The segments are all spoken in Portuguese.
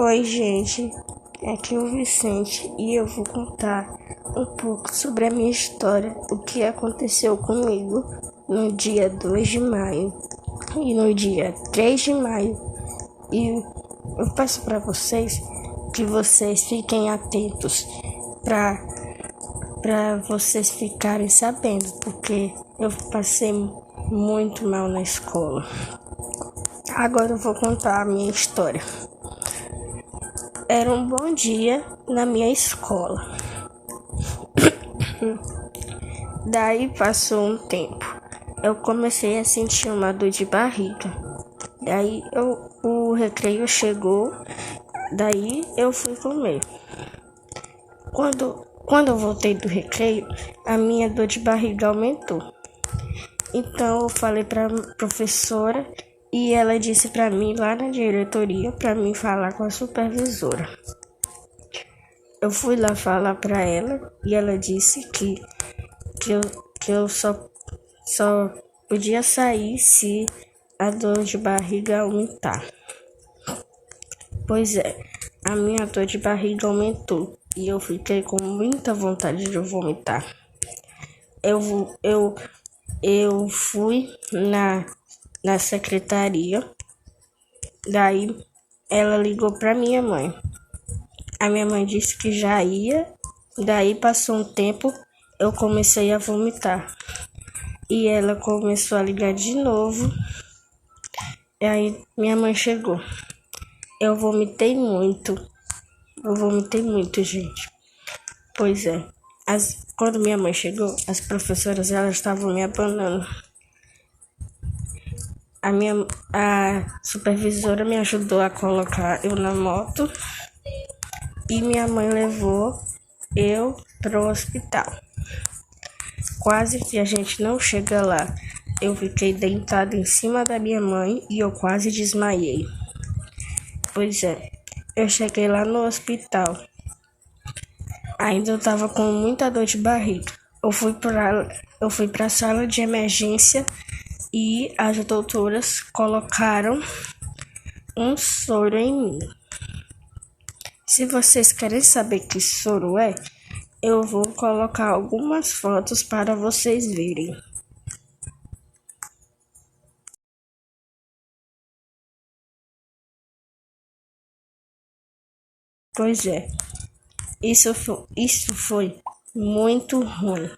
Oi, gente, aqui é o Vicente e eu vou contar um pouco sobre a minha história, o que aconteceu comigo no dia 2 de maio e no dia 3 de maio. E eu peço para vocês que vocês fiquem atentos para vocês ficarem sabendo, porque eu passei muito mal na escola. Agora eu vou contar a minha história. Era um bom dia na minha escola. Daí passou um tempo. Eu comecei a sentir uma dor de barriga. Daí o recreio chegou. Daí eu fui comer. Quando eu voltei do recreio, a minha dor de barriga aumentou. Então eu falei para a professora e ela disse para mim lá na diretoria para mim falar com a supervisora. Eu fui lá falar para ela e ela disse que eu só podia sair se a dor de barriga aumentar. Pois é, a minha dor de barriga aumentou e eu fiquei com muita vontade de vomitar. Eu fui na secretaria, daí ela ligou para minha mãe. A minha mãe disse que já ia, daí passou um tempo, eu comecei a vomitar. E ela começou a ligar de novo, e aí minha mãe chegou. Eu vomitei muito, gente. Pois é, quando minha mãe chegou, as professoras elas estavam me abanando. A supervisora me ajudou a colocar eu na moto e minha mãe levou eu para o hospital. Quase que a gente não chega lá. Eu fiquei deitada em cima da minha mãe e eu quase desmaiei. Pois é, eu cheguei lá no hospital. Ainda eu estava com muita dor de barriga. Eu fui para a sala de emergência e as doutoras colocaram um soro em mim. Se vocês querem saber que soro é, eu vou colocar algumas fotos para vocês verem. Pois é, isso foi muito ruim.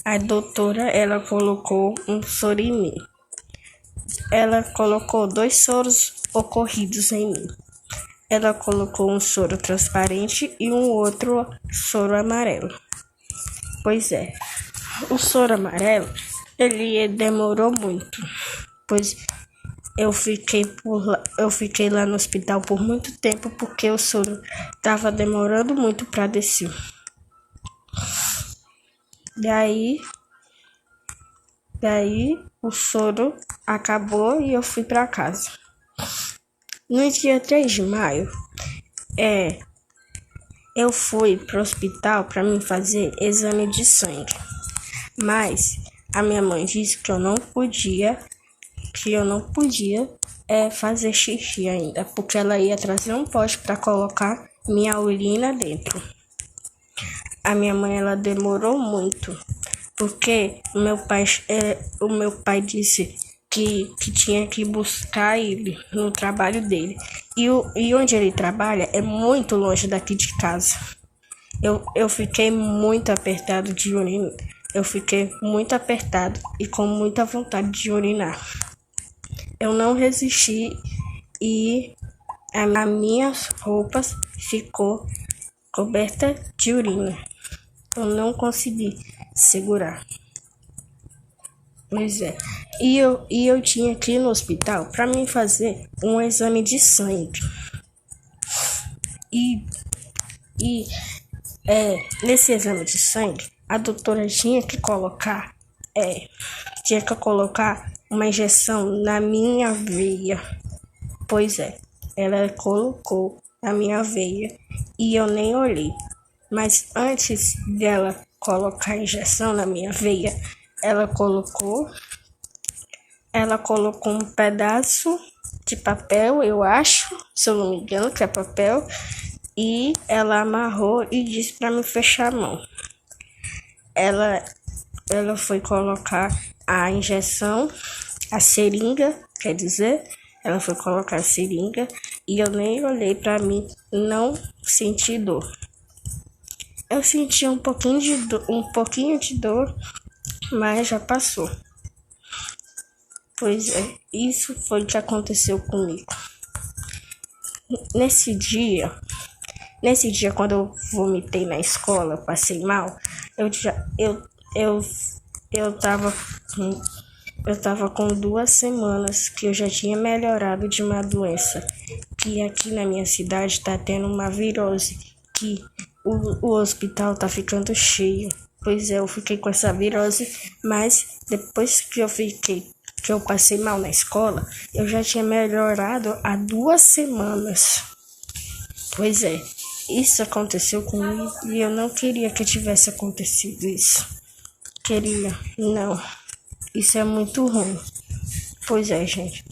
A doutora, ela colocou um soro em mim. Ela colocou 2 soros ocorridos em mim. Ela colocou um soro transparente e um outro soro amarelo. Pois é, o soro amarelo, ele demorou muito, pois eu fiquei lá no hospital por muito tempo porque o soro estava demorando muito para descer. Daí o soro acabou e eu fui para casa. No dia 3 de maio, eu fui pro hospital para me fazer exame de sangue. Mas a minha mãe disse que eu não podia fazer xixi ainda, porque ela ia trazer um pote para colocar minha urina dentro. A minha mãe, ela demorou muito, porque o meu pai disse que tinha que buscar ele no trabalho dele. E onde ele trabalha é muito longe daqui de casa. Eu fiquei muito apertado de urinar. Eu fiquei muito apertado e com muita vontade de urinar. Eu não resisti e as minhas roupas ficou coberta de urina. Eu não consegui segurar. Pois é. E eu tinha que ir no hospital para me fazer um exame de sangue. Nesse exame de sangue, a doutora tinha que colocar uma injeção na minha veia. Pois é, ela colocou na minha veia e eu nem olhei. Mas antes dela colocar a injeção na minha veia, ela colocou ela colocou um pedaço de papel, eu acho, se eu não me engano, que é papel, e ela amarrou e disse para me fechar a mão. Ela foi colocar a injeção, a seringa, quer dizer, ela foi colocar a seringa e eu nem olhei para mim, não senti dor. Eu senti um pouquinho de dor, mas já passou. Pois é, isso foi o que aconteceu comigo. Nesse dia, quando eu vomitei na escola, passei mal, eu tava com 2 semanas que eu já tinha melhorado de uma doença, que aqui na minha cidade tá tendo uma virose, que o hospital tá ficando cheio. Pois é, eu fiquei com essa virose, mas depois que eu passei mal na escola, eu já tinha melhorado há 2 semanas. Pois é, isso aconteceu comigo e eu não queria que tivesse acontecido isso. Queria, não. Isso é muito ruim. Pois é, gente.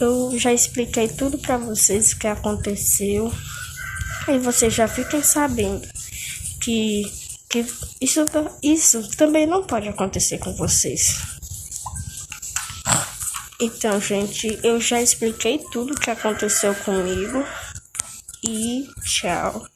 Eu já expliquei tudo pra vocês o que aconteceu. E vocês já fiquem sabendo que isso também não pode acontecer com vocês. Então, gente, eu já expliquei tudo o que aconteceu comigo. E tchau.